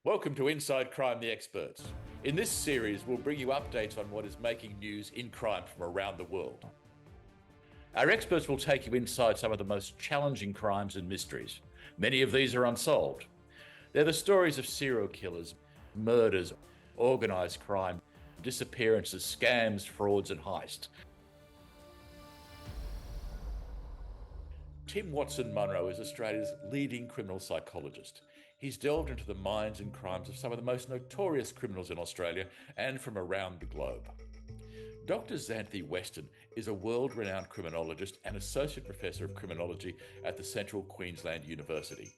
Welcome to Inside Crime the Experts. In this series, we'll bring you updates on what is making news in crime from around the world. Our experts will take you inside some of the most challenging crimes and mysteries. Many of these are unsolved. They're the stories of serial killers, murders, organised crime, disappearances, scams, frauds and heists. Tim Watson-Munro is Australia's leading criminal psychologist. He's delved into the minds and crimes of some of the most notorious criminals in Australia and from around the globe. Dr. Xanthi Weston is a world-renowned criminologist and Associate Professor of Criminology at the Central Queensland University.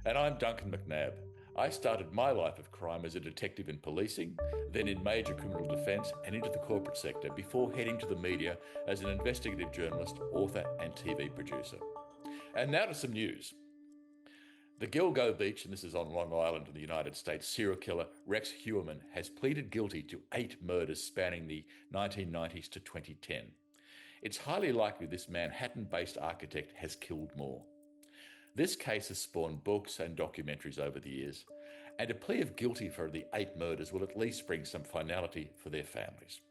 And I'm Duncan McNabb. I started my life of crime as a detective in policing, then in major criminal defence and into the corporate sector before heading to the media as an investigative journalist, author and TV producer. And now to some news. The Gilgo Beach, and this is on Long Island in the United States, serial killer Rex Heuermann has pleaded guilty to 8 murders spanning the 1990s to 2010. It's highly likely this Manhattan-based architect has killed more. This case has spawned books and documentaries over the years, and a plea of guilty for the 8 murders will at least bring some finality for their families.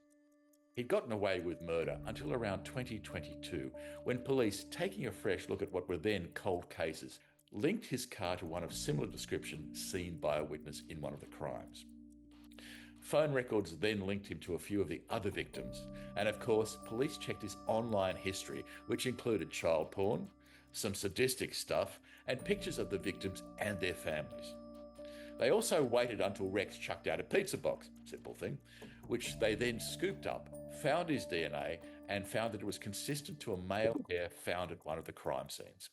He'd gotten away with murder until around 2022, when police, taking a fresh look at what were then cold cases, linked his car to one of similar description seen by a witness in one of the crimes. Phone records then linked him to a few of the other victims, and of course, police checked his online history, which included child porn, some sadistic stuff, and pictures of the victims and their families. They also waited until Rex chucked out a pizza box, simple thing, which they then scooped up, found his DNA, and found that it was consistent to a male hair found at one of the crime scenes.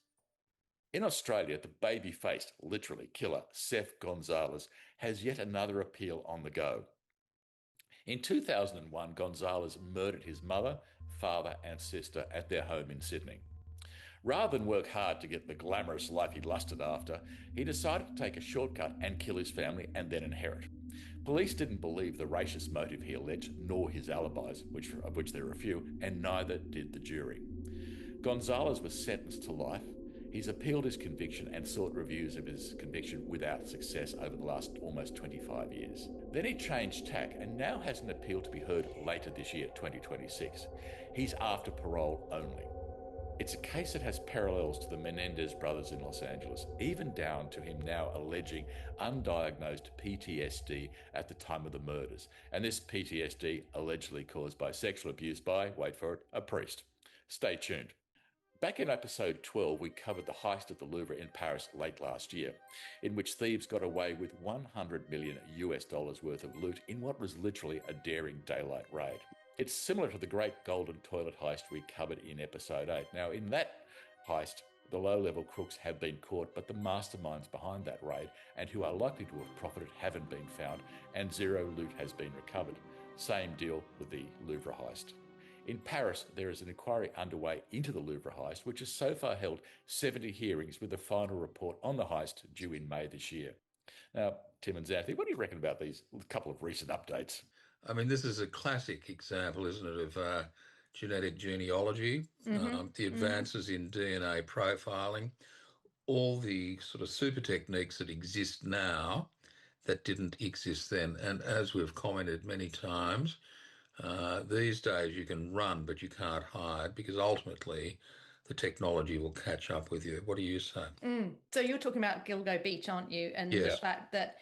In Australia, the baby-faced, literally, killer Sef Gonzales has yet another appeal on the go. In 2001, Gonzales murdered his mother, father and sister at their home in Sydney. Rather than work hard to get the glamorous life he lusted after, he decided to take a shortcut and kill his family and then inherit. Police didn't believe the racist motive he alleged, nor his alibis, of which there are a few, and neither did the jury. Gonzales was sentenced to life. He's appealed his conviction and sought reviews of his conviction without success over the last almost 25 years. Then he changed tack and now has an appeal to be heard later this year, 2026. He's after parole only. It's a case that has parallels to the Menendez brothers in Los Angeles, even down to him now alleging undiagnosed PTSD at the time of the murders, and this PTSD allegedly caused by sexual abuse by, wait for it, a priest. Stay tuned. Back in episode 12, we covered the heist at the Louvre in Paris late last year, in which thieves got away with $100 million worth of loot in what was literally a daring daylight raid. It's similar to the great golden toilet heist we covered in episode 8. Now, in that heist, the low-level crooks have been caught, but the masterminds behind that raid and who are likely to have profited haven't been found, and zero loot has been recovered. Same deal with the Louvre heist. In Paris, there is an inquiry underway into the Louvre heist, which has so far held 70 hearings with a final report on the heist due in May this year. Now, Tim and Xanthi, what do you reckon about these couple of recent updates? I mean, this is a classic example, isn't it, of genetic genealogy, the advances in DNA profiling, all the sort of super techniques that exist now that didn't exist then. And as we've commented many times, these days you can run, but you can't hide because ultimately the technology will catch up with you. What do you say? So you're talking about Gilgo Beach, aren't you? And Yes. the fact that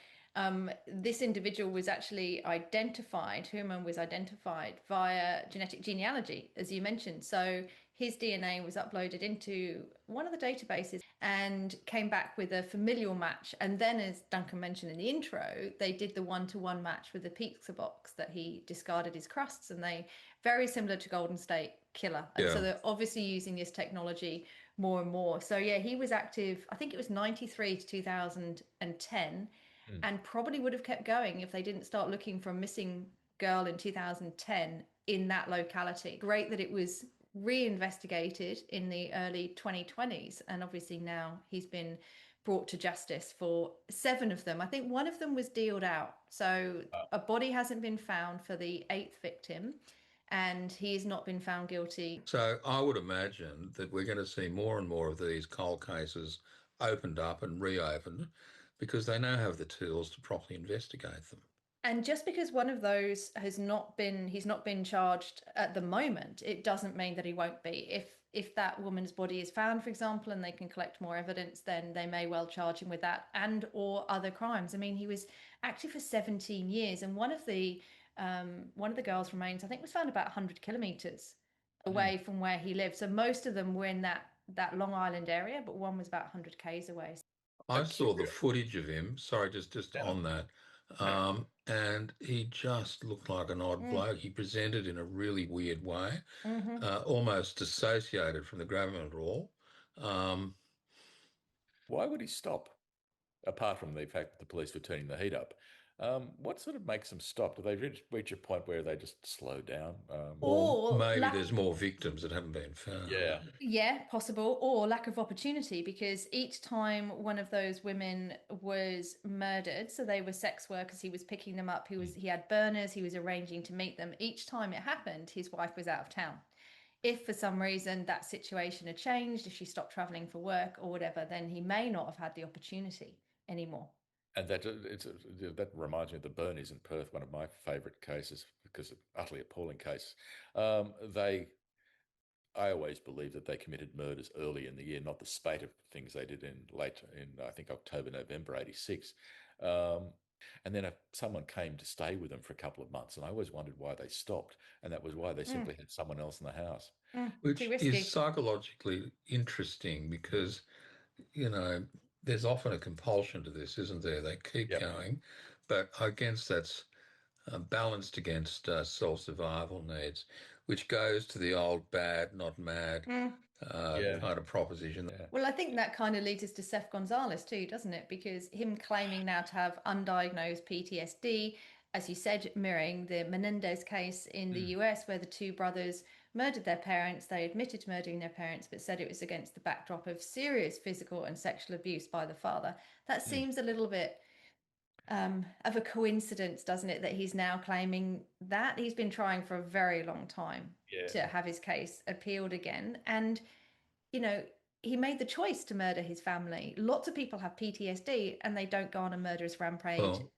this individual was actually identified, Heuermann was identified via genetic genealogy, as you mentioned. So his DNA was uploaded into one of the databases and came back with a familial match. And then, as Duncan mentioned in the intro, they did the one-to-one match with the pizza box that he discarded his crusts, and they very similar to Golden State Killer. And so they're obviously using this technology more and more. So yeah, he was active, I think it was 93 to 2010, and probably would have kept going if they didn't start looking for a missing girl in 2010 in that locality. Great that it was reinvestigated in the early 2020s, and obviously now he's been brought to justice for 7 of them. I think one of them was dealed out, so a body hasn't been found for the 8th victim, and he has not been found guilty. So I would imagine that we're going to see more and more of these cold cases opened up and reopened because they now have the tools to properly investigate them. And just because one of those he's not been charged at the moment, it doesn't mean that he won't be. If that woman's body is found, for example, and they can collect more evidence, then they may well charge him with that and or other crimes. I mean, he was active for 17 years, and one of the girls' remains, I think, was found about 100 kilometers away from where he lived. So most of them were in that Long Island area, but one was about 100 k's away. I saw the footage of him. Sorry, just on that. And he just looked like an odd bloke. He presented in a really weird way, almost dissociated from the government at all. Why would he stop? Apart from the fact that the police were turning the heat up, what sort of makes them stop? Do they reach a point where they just slow down? Or maybe there's more victims that haven't been found. Yeah, possible. Or lack of opportunity, because each time one of those women was murdered, so they were sex workers, he was picking them up, he had burners, he was arranging to meet them. Each time it happened, his wife was out of town. If for some reason that situation had changed, if she stopped traveling for work or whatever, then he may not have had the opportunity anymore. And that reminds me of the Burnies in Perth, one of my favourite cases, because utterly appalling case. I always believed that they committed murders early in the year, not the spate of things they did in I think October, November '86. And then someone came to stay with them for a couple of months, and I always wondered why they stopped, and that was why they simply had someone else in the house. Which is psychologically interesting because, there's often a compulsion to this, isn't there? They keep going, but against that's balanced against self-survival needs, which goes to the old bad, not mad kind of proposition. Well, I think that kind of leads us to Sef Gonzales too, doesn't it? Because him claiming now to have undiagnosed PTSD, as you said, mirroring the Menendez case in the US, where the two brothers murdered their parents. They admitted to murdering their parents, but said it was against the backdrop of serious physical and sexual abuse by the father. That seems a little bit of a coincidence, doesn't it, that he's now claiming that? He's been trying for a very long time to have his case appealed again. And, he made the choice to murder his family. Lots of people have PTSD and they don't go on a murderous rampage. Well,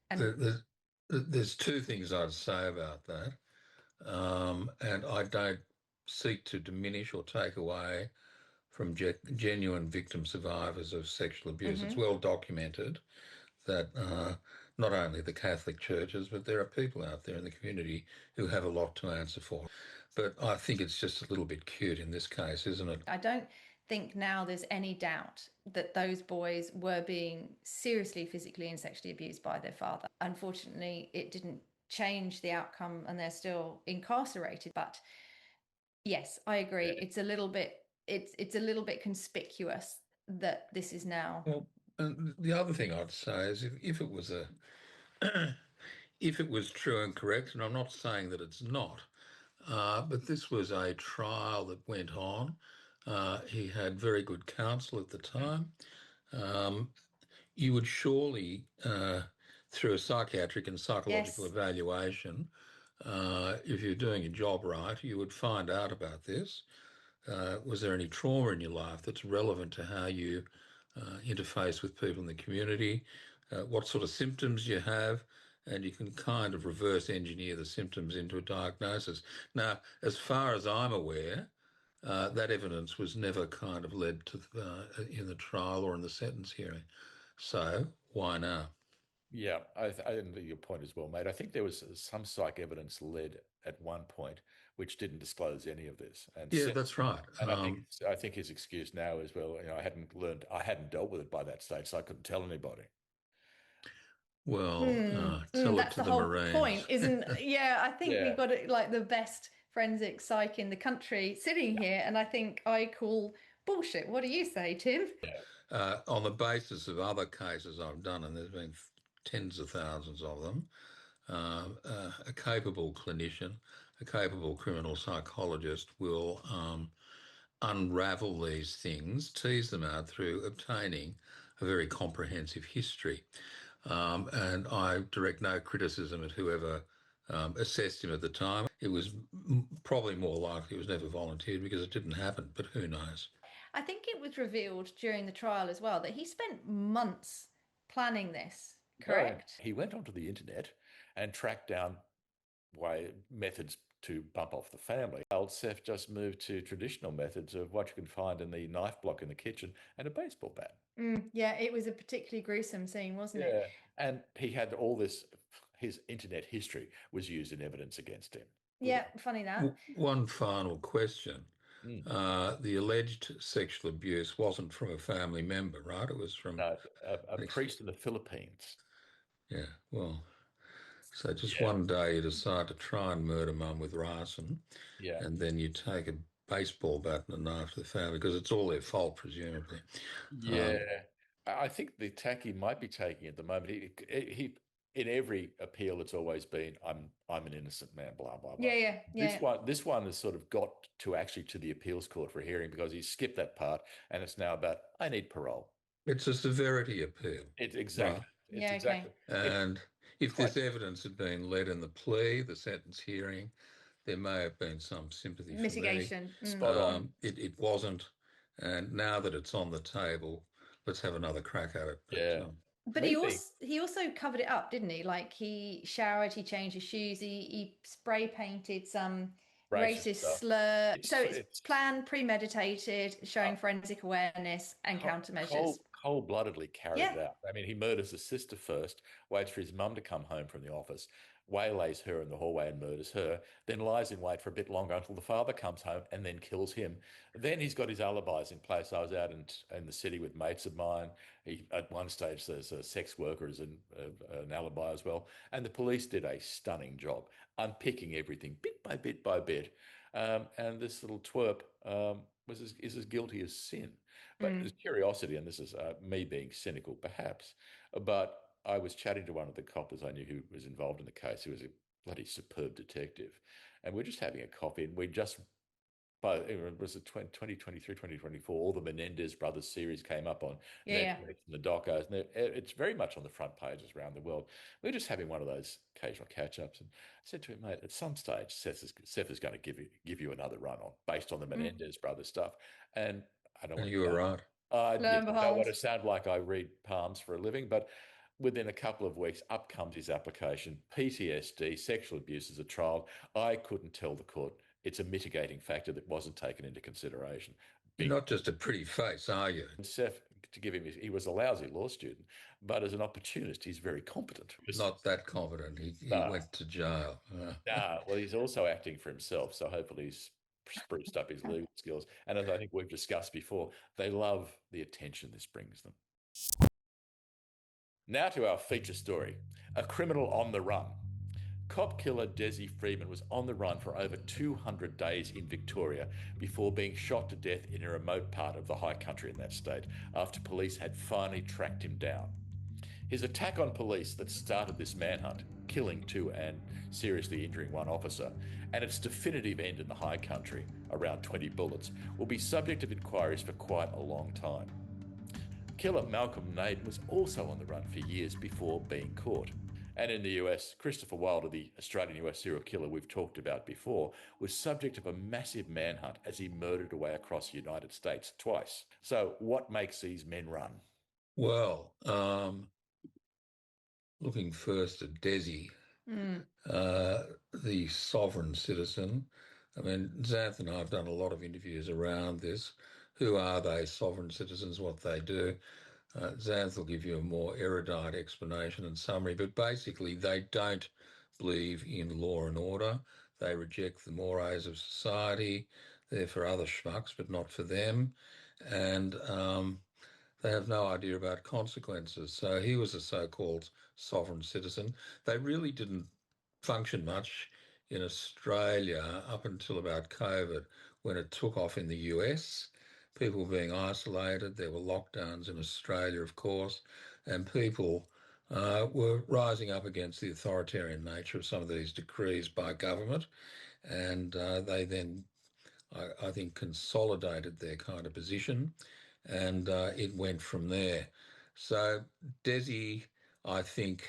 there's two things I'd say about that. And I don't seek to diminish or take away from genuine victim survivors of sexual abuse. It's well documented that not only the Catholic churches, but there are people out there in the community who have a lot to answer for. But I think it's just a little bit cute in this case, isn't it? I don't think now there's any doubt that those boys were being seriously physically and sexually abused by their father. Unfortunately, it didn't change the outcome and they're still incarcerated. But yes, I agree. It's a little bit conspicuous that this is now. Well, and the other thing I'd say is if it was if it was true and correct, and I'm not saying that it's not, but this was a trial that went on. He had very good counsel at the time. You would surely, through a psychiatric and psychological evaluation, if you're doing your job right, you would find out about this. Was there any trauma in your life that's relevant to how you interface with people in the community, what sort of symptoms you have, and you can kind of reverse engineer the symptoms into a diagnosis. Now, as far as I'm aware, that evidence was never kind of led to in the trial or in the sentence hearing. So why now? Yeah, I think your point is well made. I think there was some psych evidence led at one point which didn't disclose any of this. And that's right. And I think his excuse now is, well, I hadn't dealt with it by that stage, so I couldn't tell anybody. Well, tell it to the Marines. Point, isn't? Yeah, I think we've got like the best forensic psych in the country sitting here, and I think I call bullshit. What do you say, Tim? On the basis of other cases I've done, and there's been tens of thousands of them, a capable clinician, a capable criminal psychologist will unravel these things, tease them out through obtaining a very comprehensive history. And I direct no criticism at whoever assessed him at the time. It was probably more likely it was never volunteered because it didn't happen, but who knows? I think it was revealed during the trial as well that he spent months planning this, No, correct? he went onto the internet and tracked down methods to bump off the family. Old Seth just moved to traditional methods of what you can find in the knife block in the kitchen and a baseball bat. Yeah, it was a particularly gruesome scene, wasn't it? Yeah. And he had all this, his internet history was used in evidence against him. Yeah, funny that. One final question. Mm. The alleged sexual abuse wasn't from a family member, right? It was from No, a priest in the Philippines. Yeah, well, so just Yeah. one day you decide to try and murder mum with arson, Yeah. and then you take a baseball bat and a knife to the family because it's all their fault, presumably. Yeah. I think the tack he might be taking at the moment, he in every appeal, it's always been, I'm an innocent man, blah, blah, blah. Yeah. This one has sort of got to actually to the appeals court for a hearing because he skipped that part and it's now about, I need parole. It's a severity appeal. It's exactly. Right. It's Yeah, exactly. And if Quite this evidence had been led in the plea, the sentence hearing, there may have been some sympathy mitigation. for me. spot on. It wasn't. And now that it's on the table, let's have another crack at it. Yeah. But he also covered it up, didn't he? Like he showered, he changed his shoes, he spray painted some racist slur. So it's planned, premeditated, showing forensic awareness and countermeasures. Cold-bloodedly carried it out. I mean, he murders his sister first, waits for his mum to come home from the office, waylays her in the hallway and murders her, then lies in wait for a bit longer until the father comes home and then kills him. Then he's got his alibis in place. I was out in the city with mates of mine. At one stage, there's a sex worker as an alibi as well. And the police did a stunning job unpicking everything bit by bit by bit. And this little twerp is as guilty as sin. But there's curiosity, and this is me being cynical perhaps, but I was chatting to one of the coppers I knew who was involved in the case, who was a bloody superb detective. And we're just having a coffee, and we just, it was 2023, 2024, all the Menendez brothers series came up on Netflix and the docos, and it's very much on the front pages around the world. We're just having one of those occasional catch-ups, and I said to him, mate, at some stage, Seth is going to give you another run on based on the Menendez brothers stuff. And I don't want you were right. I don't want to sound like I read palms for a living, but within a couple of weeks, up comes his application, PTSD, sexual abuse as a child. I couldn't tell the court it's a mitigating factor that wasn't taken into consideration. You're not just a pretty face, are you? Seth, to give him, he was a lousy law student, but as an opportunist, he's very competent. Not that competent. He went to jail. Well, he's also acting for himself, so hopefully he's spruced up his legal skills. And as I think we've discussed before, they love the attention this brings them. Now to our feature story, a criminal on the run. Cop killer Dezi Freeman was on the run for over 200 days in Victoria before being shot to death in a remote part of the high country in that state after police had finally tracked him down. His attack on police that started this manhunt, killing 2 and seriously injuring 1 officer, and its definitive end in the high country, around 20 bullets, will be subject of inquiries for quite a long time. Killer Malcolm Naden was also on the run for years before being caught. And in the US, Christopher Wilder, the Australian-US serial killer we've talked about before, was subject of a massive manhunt as he murdered away across the United States twice. So what makes these men run? Well, looking first at Dezi, the sovereign citizen. I mean, Xanth and I have done a lot of interviews around this. Who are they, sovereign citizens, what they do? Xanth will give you a more erudite explanation and summary, but basically they don't believe in law and order. They reject the mores of society. They're for other schmucks, but not for them. And they have no idea about consequences. So he was a so-called sovereign citizen. They really didn't function much in Australia up until about COVID, when it took off in the US. People being isolated, there were lockdowns in Australia, of course, and people were rising up against the authoritarian nature of some of these decrees by government, and they then, I think, consolidated their kind of position, and it went from there. So Dezi, I think,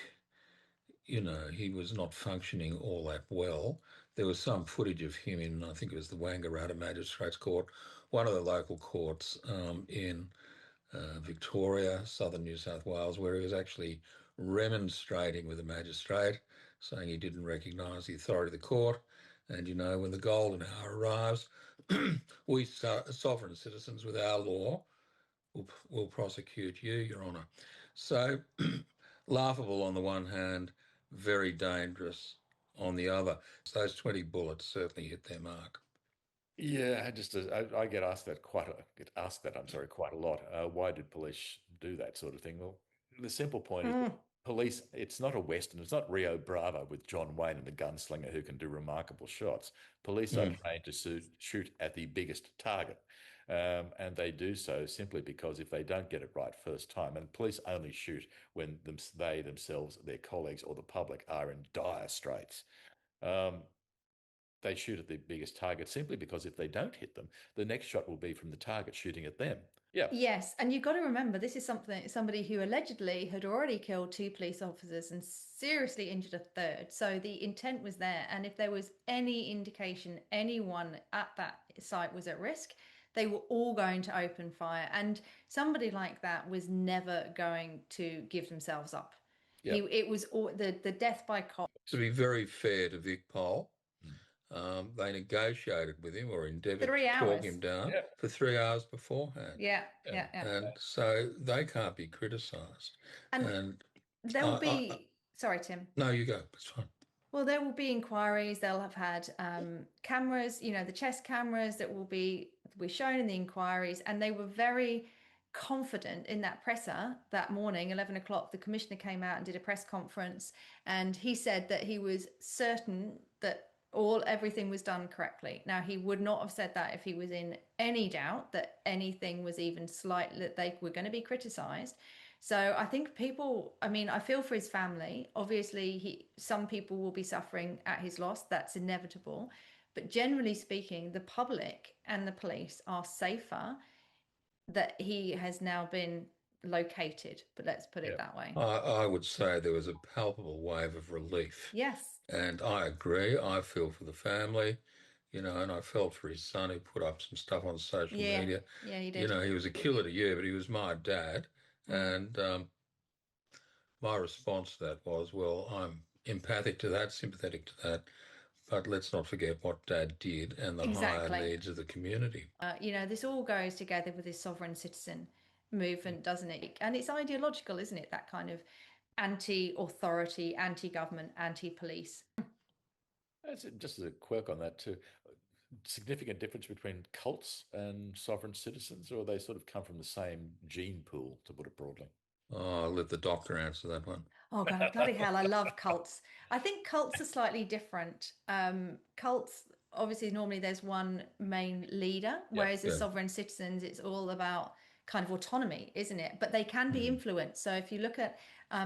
he was not functioning all that well. There was some footage of him in, I think it was the Wangaratta Magistrates Court, one of the local courts in Victoria, southern New South Wales, where he was actually remonstrating with the magistrate, saying he didn't recognise the authority of the court. And, when the golden hour arrives, we sovereign citizens with our law will prosecute you, Your Honour. So laughable on the one hand, very dangerous on the other. So those 20 bullets certainly hit their mark. Yeah, I get asked that quite a lot. Why did police do that sort of thing? Well, the simple point is that police, it's not a Western, it's not Rio Bravo with John Wayne and the gunslinger who can do remarkable shots. Police are trained to shoot at the biggest target. And they do so simply because if they don't get it right first time, and police only shoot when they themselves, their colleagues, or the public are in dire straits. They shoot at the biggest target simply because if they don't hit them, the next shot will be from the target shooting at them. Yeah. Yes, and you've got to remember this is somebody who allegedly had already killed 2 police officers and seriously injured a third. So the intent was there, and if there was any indication anyone at that site was at risk, they were all going to open fire. And somebody like that was never going to give themselves up. Yeah. It was all, the death by cop. To be very fair to Vic Pol, they negotiated with him or endeavoured to talk him down for 3 hours beforehand. Yeah. And so they can't be criticised. And there will be... Sorry, Tim. No, you go. It's fine. Well, there will be inquiries. They'll have had cameras, the chest cameras that will be shown in the inquiries. And they were very confident in that presser that morning, 11 o'clock. The commissioner came out and did a press conference. And he said that he was certain that everything was done correctly. Now, he would not have said that if he was in any doubt that anything was even slightly, that they were going to be criticised. So I think I feel for his family. Obviously, some people will be suffering at his loss. That's inevitable. But generally speaking, the public and the police are safer that he has now been located. But let's put it that way. I would say there was a palpable wave of relief. Yes. And I agree. I feel for the family, and I felt for his son who put up some stuff on social media. Yeah, he did. He was a killer to you, but he was my dad. And my response to that was, well, I'm empathic to that, sympathetic to that, but let's not forget what Dad did and the higher needs of the community. This all goes together with this sovereign citizen movement, doesn't it? And it's ideological, isn't it? That kind of anti-authority, anti-government, anti-police. That's just a quirk on that too. Significant difference between cults and sovereign citizens, or they sort of come from the same gene pool, to put it broadly? Oh, I'll let the doctor answer that one. Oh, God, bloody hell, I love cults. I think cults are slightly different. Cults, obviously, normally there's one main leader, whereas as sovereign citizens, it's all about kind of autonomy, isn't it? But they can be influenced. So if you look at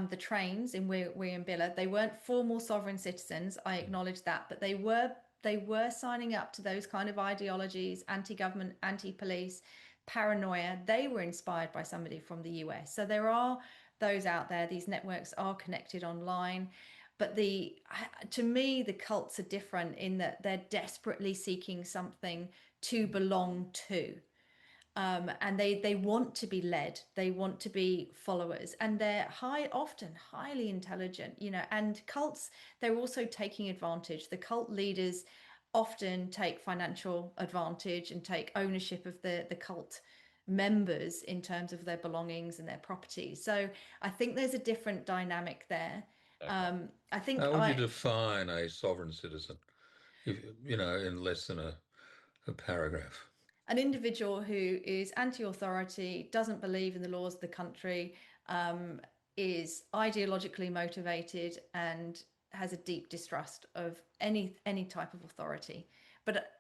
the trains in Wieambilla, they weren't formal sovereign citizens. I acknowledge that, but they were signing up to those kind of ideologies, anti-government, anti-police, paranoia. They were inspired by somebody from the US. So there are those out there. These networks are connected online. But to me, the cults are different in that they're desperately seeking something to belong to. And they want to be led. They want to be followers, and they're often highly intelligent, and cults, they're also taking advantage. The cult leaders often take financial advantage and take ownership of the cult members in terms of their belongings and their properties. So I think there's a different dynamic there. I think... How would you define a sovereign citizen, in less than a paragraph? An individual who is anti-authority, doesn't believe in the laws of the country, is ideologically motivated and has a deep distrust of any type of authority. But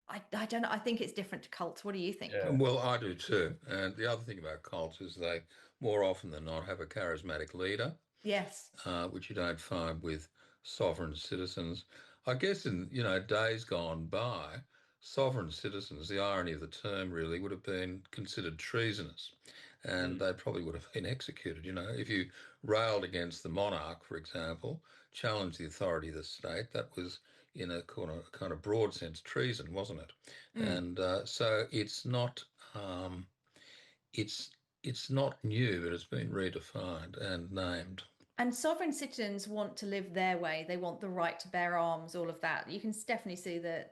I don't know. I think it's different to cults. What do you think? Yeah. Well, I do too. And the other thing about cults is they more often than not have a charismatic leader. Yes. Which you don't find with sovereign citizens. I guess in days gone by, sovereign citizens, the irony of the term really, would have been considered treasonous, and they probably would have been executed. If you railed against the monarch, for example, challenged the authority of the state, that was in a kind of broad sense treason, wasn't it? And so it's not it's not new, but it's been redefined and named. And sovereign citizens want to live their way. They want the right to bear arms, all of that. You can definitely see the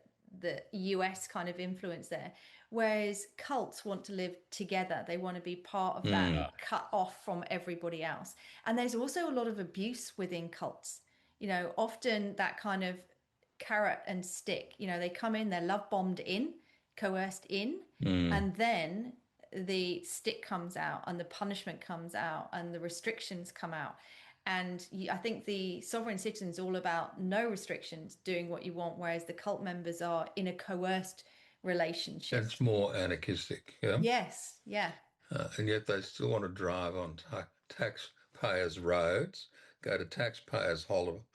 US kind of influence there. Whereas cults want to live together. They want to be part of that, cut off from everybody else. And there's also a lot of abuse within cults. You know, often that kind of carrot and stick, you know, they come in, they're love bombed in, coerced in, and then the stick comes out and the punishment comes out and the restrictions come out. And I think the sovereign citizen's all about no restrictions, doing what you want, whereas the cult members are in a coerced relationship. It's more anarchistic, yeah. Yes, yeah. And yet they still want to drive on taxpayers' roads, go to taxpayers'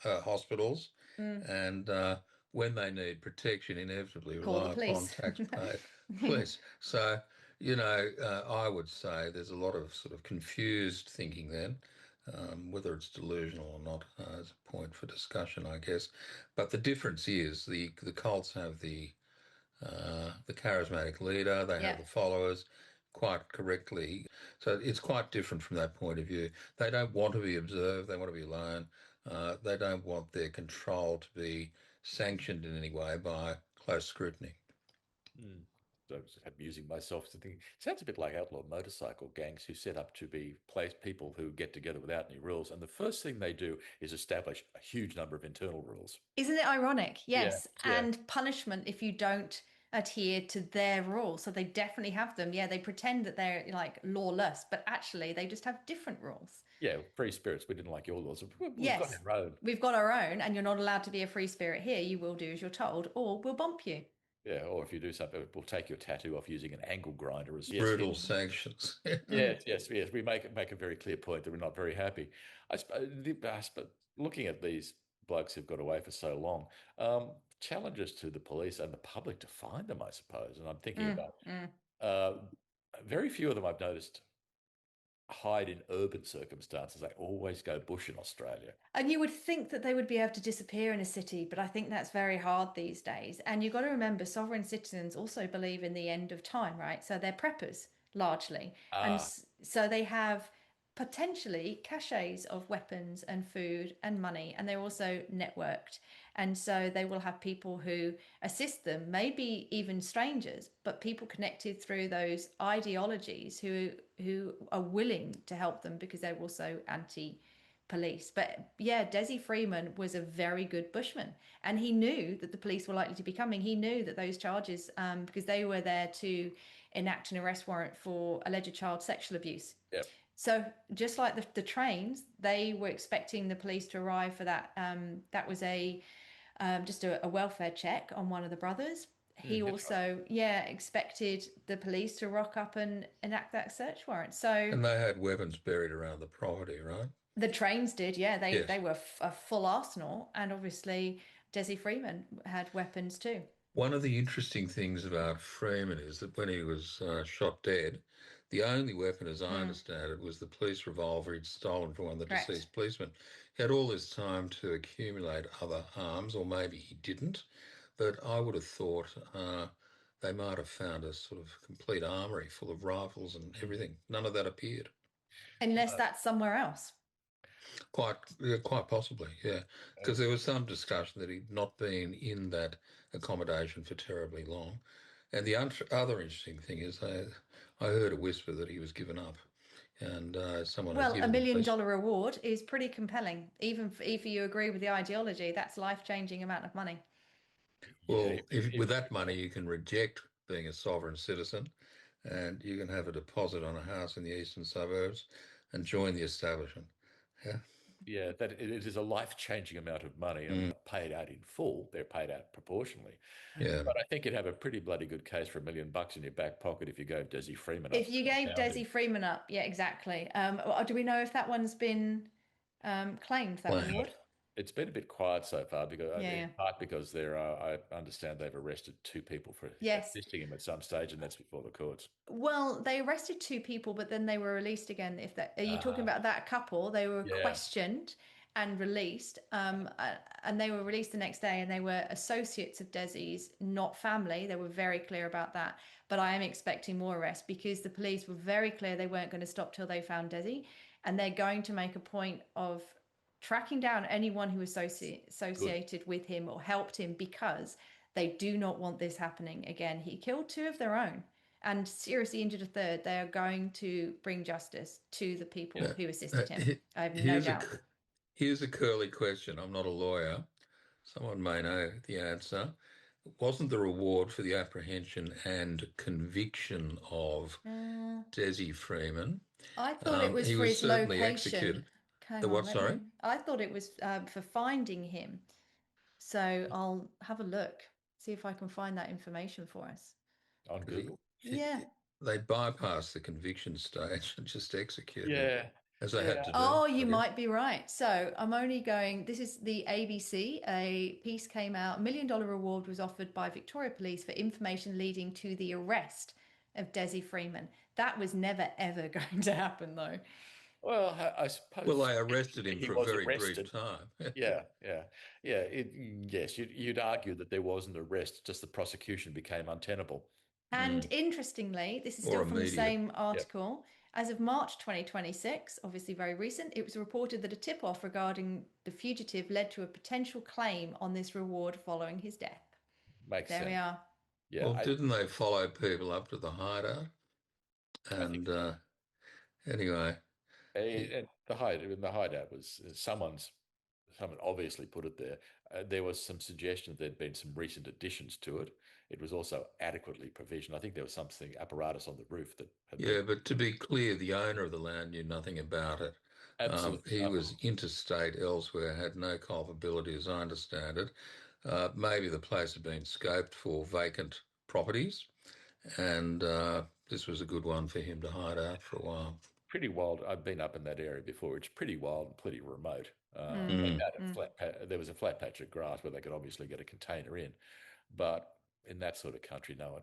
hospitals, and when they need protection, inevitably Call the rely upon police. taxpayer police. So, you know, I would say there's a lot of sort of confused thinking then. Whether it's delusional or not is a point for discussion, I guess. But the difference is the cults have the charismatic leader, they have the followers quite correctly. So it's quite different from that point of view. They don't want to be observed, they want to be alone. They don't want their control to be sanctioned in any way by close scrutiny. So I was amusing myself to think, sounds a bit like outlaw motorcycle gangs who set up to be people who get together without any rules. And the first thing they do is establish a huge number of internal rules. Isn't it ironic? Yes. Yeah. And punishment if you don't adhere to their rules. So they definitely have them. Yeah, they pretend that they're like lawless, but actually they just have different rules. Yeah, free spirits, we didn't like your laws. We've got our own. We've got our own, and you're not allowed to be a free spirit here. You will do as you're told, or we'll bump you. Yeah, or if you do something, we'll take your tattoo off using an angle grinder. Brutal sanctions. Yes. We make a very clear point that we're not very happy. I suppose, but looking at these blokes who've got away for so long, challenges to the police and the public to find them, I suppose. And I'm thinking about very few of them I've noticed hide in urban circumstances. They always go bush in Australia. And you would think that they would be able to disappear in a city, but I think that's very hard these days. And you've got to remember, sovereign citizens also believe in the end of time, right? So they're preppers largely. And so they have potentially caches of weapons and food and money, and they're also networked. And so they will have people who assist them, maybe even strangers, but people connected through those ideologies who are willing to help them because they're also anti-police. But yeah, Dezi Freeman was a very good bushman, and he knew that the police were likely to be coming. He knew that those charges, because they were there to enact an arrest warrant for alleged child sexual abuse. Yep. So just like the trains, they were expecting the police to arrive for that. That was just a welfare check on one of the brothers. He also, expected the police to rock up and enact that search warrant. So and they had weapons buried around the property, right? The trains did, yeah. They were a full arsenal, and obviously Dezi Freeman had weapons too. One of the interesting things about Freeman is that when he was shot dead, the only weapon, as I understand it, was the police revolver he'd stolen from one of the deceased policemen. He had all this time to accumulate other arms, or maybe he didn't, but I would have thought they might have found a sort of complete armoury full of rifles and everything. None of that appeared. Unless that's somewhere else. Quite possibly, yeah. Because there was some discussion that he'd not been in that accommodation for terribly long. And the other interesting thing is I heard a whisper that he was given up. And someone well, $1 million reward is pretty compelling. Even if you agree with the ideology, that's life-changing amount of money. Well, with that money, you can reject being a sovereign citizen, and you can have a deposit on a house in the eastern suburbs and join the establishment. Yeah, that it is a life-changing amount of money, and not paid out in full. They're paid out proportionally. Yeah, but I think you'd have a pretty bloody good case for $1 million in your back pocket if you gave Dezi Freeman up. If you gave Dezi Freeman up, yeah, exactly. Do we know if that one's been claimed? That reward? It's been a bit quiet so far because in part because I understand they've arrested 2 people for assisting him at some stage, and that's before the courts. Well, they arrested 2 people, but then they were released again. Are you talking about that couple? They were questioned, and released. And they were released the next day, and they were associates of Dezi's, not family. They were very clear about that. But I am expecting more arrests because the police were very clear they weren't going to stop till they found Dezi, and they're going to make a point of tracking down anyone who associated with him or helped him, because they do not want this happening again. He killed 2 of their own and seriously injured a 3rd. They are going to bring justice to the people who assisted him. I have no doubt. Here's a curly question. I'm not a lawyer. Someone may know the answer. Wasn't the reward for the apprehension and conviction of Dezi Freeman? I thought it was he for was his certainly location. executed. Hang The on, what, sorry? I thought it was for finding him. So I'll have a look, see if I can find that information for us. On Google. Yeah. They bypassed the conviction stage and just executed Yeah. as they had to do. Oh, you might be right. So I'm only going, this is the ABC. A piece came out, $1 million reward was offered by Victoria Police for information leading to the arrest of Dezi Freeman. That was never, ever going to happen, though. Well, I suppose. Well, they arrested him for a very brief time. Yeah. Yes, you'd argue that there was an arrest, just the prosecution became untenable. And interestingly, this is still from the same article. As of March 2026, obviously very recent, it was reported that a tip-off regarding the fugitive led to a potential claim on this reward following his death. Makes sense. There we are. Yeah. Well, didn't they follow people up to the hideout? And anyway, the hideout was someone obviously put it there. There was some suggestion that there'd been some recent additions to it. It was also adequately provisioned. I think there was something apparatus on the roof that had but to be clear, the owner of the land knew nothing about it. Absolutely. He was interstate elsewhere, had no culpability, as I understand it. Maybe the place had been scoped for vacant properties, and this was a good one for him to hide out for a while. Pretty wild. I've been up in that area before. It's pretty wild and pretty remote. There was a flat patch of grass where they could obviously get a container in, but in that sort of country, no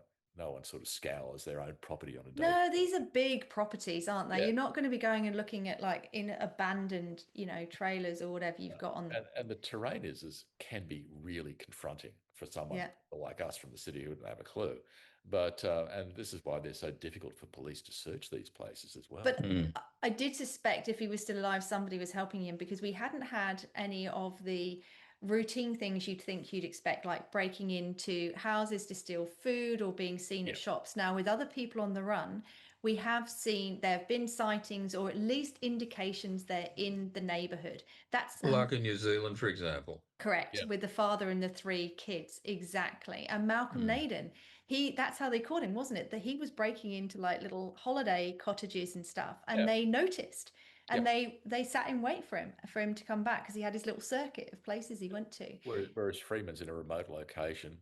one sort of scours their own property on a day. No, these are big properties, aren't they? Yeah. You're not going to be going and looking at like in abandoned, trailers or whatever you've got on. And the terrain can be really confronting for someone like us from the city who wouldn't have a clue. But and this is why they're so difficult for police to search these places as well. But I did suspect if he was still alive, somebody was helping him, because we hadn't had any of the routine things you'd think you'd expect, like breaking into houses to steal food or being seen at shops. Now, with other people on the run, we have seen there have been sightings or at least indications they're in the neighborhood. That's like in New Zealand, for example. Correct, with the father and the 3 kids. Exactly. And Malcolm Naden, that's how they caught him, wasn't it? That he was breaking into like little holiday cottages and stuff, and they noticed. And they sat in wait for him to come back, because he had his little circuit of places he went to. Whereas Freeman's in a remote location.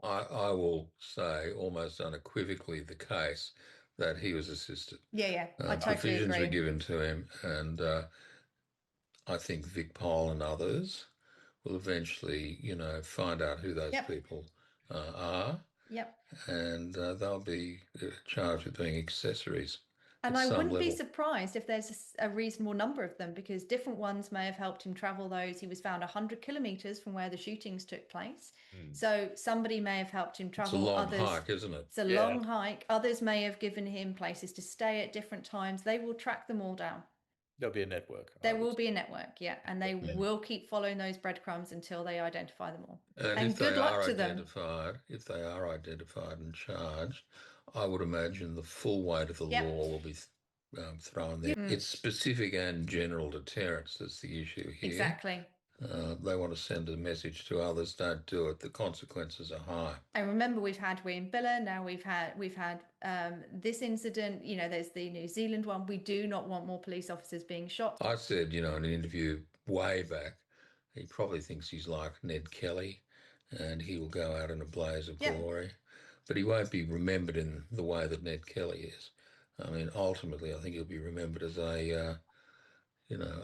I will say almost unequivocally the case that he was assisted. Yeah. I totally provisions agree. were given to him, and I think Vic Pole and others will eventually, find out who those people are. Yep. And they'll be charged with being accessories. And I wouldn't be surprised if there's a reasonable number of them, because different ones may have helped him travel those. He was found 100 kilometres from where the shootings took place. So somebody may have helped him travel. It's a long hike, isn't it? It's a long hike. Others may have given him places to stay at different times. They will track them all down. There'll be a network. There will be a network, and they will keep following those breadcrumbs until they identify them all. And good luck to them. If they are identified and charged, I would imagine the full weight of the law will be thrown there. It's specific and general deterrence that's the issue here. Exactly. They want to send a message to others: don't do it. The consequences are high. And remember, we've had William Biller. Now we've had this incident. There's the New Zealand one. We do not want more police officers being shot. I said, in an interview way back, he probably thinks he's like Ned Kelly, and he will go out in a blaze of glory. But he won't be remembered in the way that Ned Kelly is. I mean, ultimately, I think he'll be remembered as a,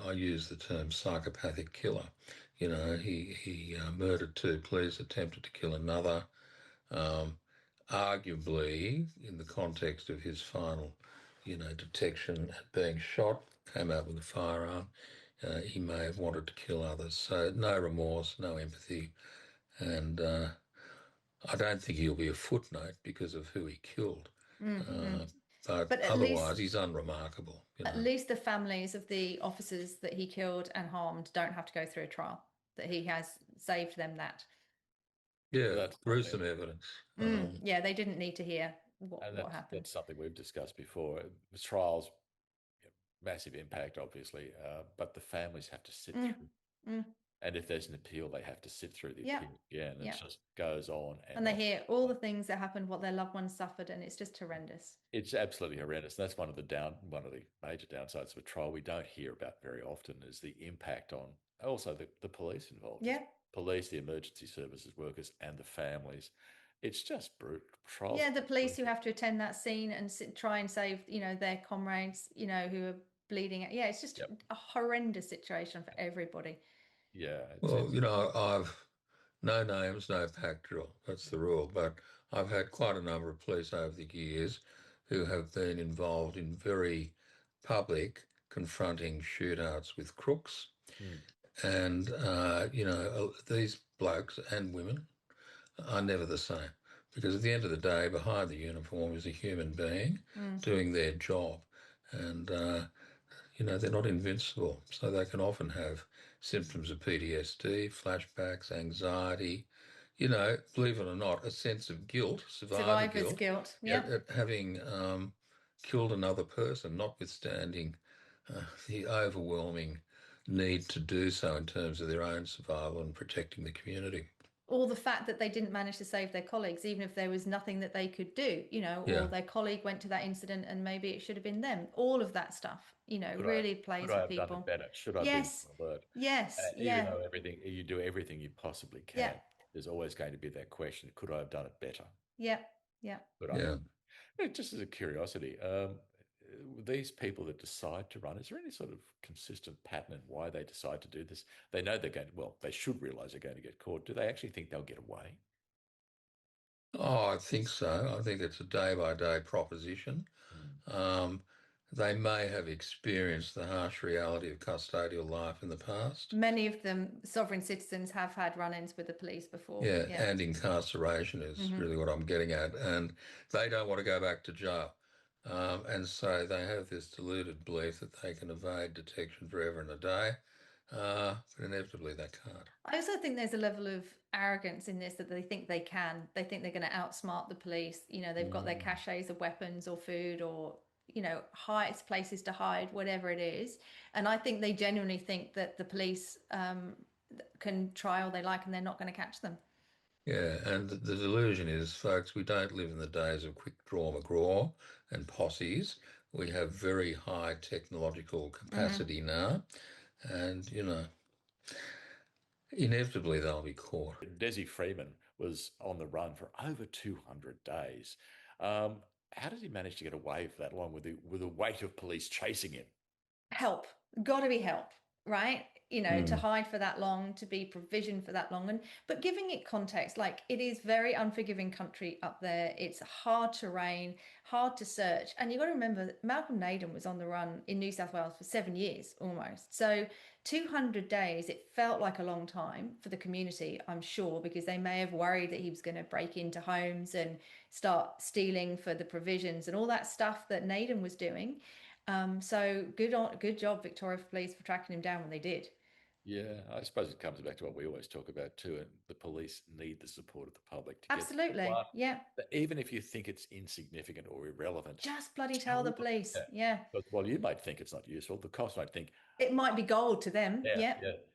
I use the term psychopathic killer. He murdered 2 police, attempted to kill another. Arguably, in the context of his final, detection at being shot, came out with a firearm, he may have wanted to kill others. So no remorse, no empathy, and I don't think he'll be a footnote because of who he killed. Mm-hmm. But But otherwise, he's unremarkable. at least the families of the officers that he killed and harmed don't have to go through a trial. That he has saved them that. Yeah, That's something. gruesome evidence. Yeah, they didn't need to hear what happened. That's something we've discussed before. The trials, massive impact, obviously, but the families have to sit through. And if there's an appeal, they have to sit through the appeal again. It just goes on. And they hear all the things that happened, what their loved ones suffered, and it's just horrendous. It's absolutely horrendous. That's one of the major downsides of a trial we don't hear about very often is the impact on also the police involved. Yeah. Police, the emergency services workers, and the families. It's just brutal. Trials. Yeah, the police who have to attend that scene and try and save, their comrades, who are bleeding. Yeah, it's just a horrendous situation for everybody. Yeah. Well, I've no names, no pack drill. That's the rule. But I've had quite a number of police over the years who have been involved in very public confronting shootouts with crooks. And, these blokes and women are never the same. Because at the end of the day, behind the uniform is a human being doing their job. And, they're not invincible. So they can often have symptoms of PTSD, flashbacks, anxiety, believe it or not, a sense of guilt, survivor's guilt. Yeah. At having killed another person, notwithstanding the overwhelming need to do so in terms of their own survival and protecting the community. Or the fact that they didn't manage to save their colleagues, even if there was nothing that they could do, or their colleague went to that incident and maybe it should have been them. All of that stuff, really plays with people. Done it better? Should I be alert? Yes. Even though you do everything you possibly can, there's always going to be that question: could I have done it better? Yeah. Just as a curiosity, these people that decide to run, is there any sort of consistent pattern in why they decide to do this? They know they should realise they're going to get caught. Do they actually think they'll get away? Oh, I think so. I think it's a day-by-day proposition. They may have experienced the harsh reality of custodial life in the past. Many of them, sovereign citizens, have had run-ins with the police before. Yeah, and incarceration is really what I'm getting at. And they don't want to go back to jail. And so they have this deluded belief that they can evade detection forever and a day, but inevitably they can't. I also think there's a level of arrogance in this that they think they can. They think they're going to outsmart the police. They've got their caches of weapons or food or, places to hide, whatever it is. And I think they genuinely think that the police can try all they like and they're not going to catch them. Yeah, and the delusion is, folks, we don't live in the days of quick draw McGraw and posses. We have very high technological capacity now, and, inevitably they'll be caught. Dezi Freeman was on the run for over 200 days. How did he manage to get away for that long with the weight of police chasing him? Help. Got to be help, right? To hide for that long, to be provisioned for that long. But giving it context, like it is very unforgiving country up there. It's hard terrain, hard to search. And you've got to remember, Malcolm Naden was on the run in New South Wales for 7 years almost. So 200 days, it felt like a long time for the community, I'm sure, because they may have worried that he was going to break into homes and start stealing for the provisions and all that stuff that Naden was doing. So good job, Victoria Police, for tracking him down when they did. Yeah, I suppose it comes back to what we always talk about too, and the police need the support of the public to absolutely get yeah. Even if you think it's insignificant or irrelevant, just bloody tell the police. Yeah. But while you might think it's not useful, the cops might think it might be gold to them. Yeah.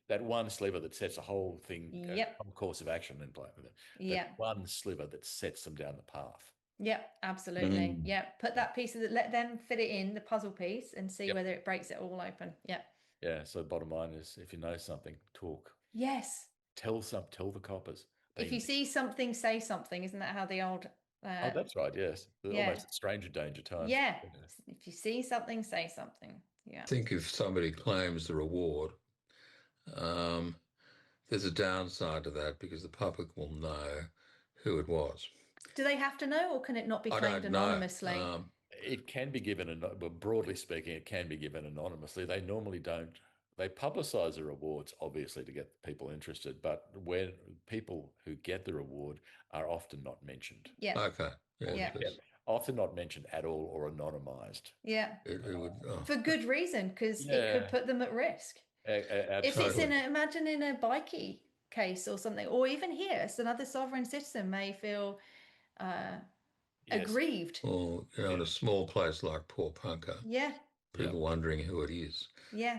That one sliver that sets a whole thing, whole course of action in play with it. That one sliver that sets them down the path. Yeah, absolutely. Yeah, put that piece of let them fit it in the puzzle piece and see whether it breaks it all open. Yeah. Yeah. So bottom line is, if you know something, talk. Yes. Tell the coppers. If you see something, say something. Isn't that how the old? Oh, that's right. Yes. Almost stranger danger time. Yeah. If you see something, say something. Yeah. I think if somebody claims the reward, there's a downside to that because the public will know who it was. Do they have to know, or can it not be claimed anonymously? It can be given, broadly speaking, it can be given anonymously. They normally don't they publicise the rewards, obviously, to get people interested, but when people who get the reward are often not mentioned. Yeah. Okay. Yeah. Yeah. Often not mentioned at all or anonymised. Yeah. It would, For good reason, because it could put them at risk. If it's imagine in a bikie case or something, or even here, it's another sovereign citizen may feel aggrieved. Or, in a small place like Port Punker. Yeah. People wondering who it is. Yeah.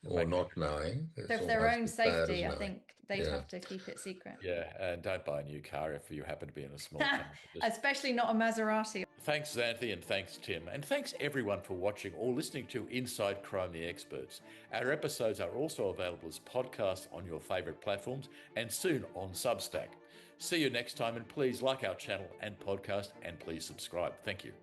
Or not knowing. So for their own safety, I think they'd have to keep it secret. Yeah, and don't buy a new car if you happen to be in a small town. Especially not a Maserati. Thanks, Xanthi, and thanks, Tim. And thanks, everyone, for watching or listening to Inside Crime the Experts. Our episodes are also available as podcasts on your favourite platforms and soon on Substack. See you next time, and please like our channel and podcast, and please subscribe. Thank you.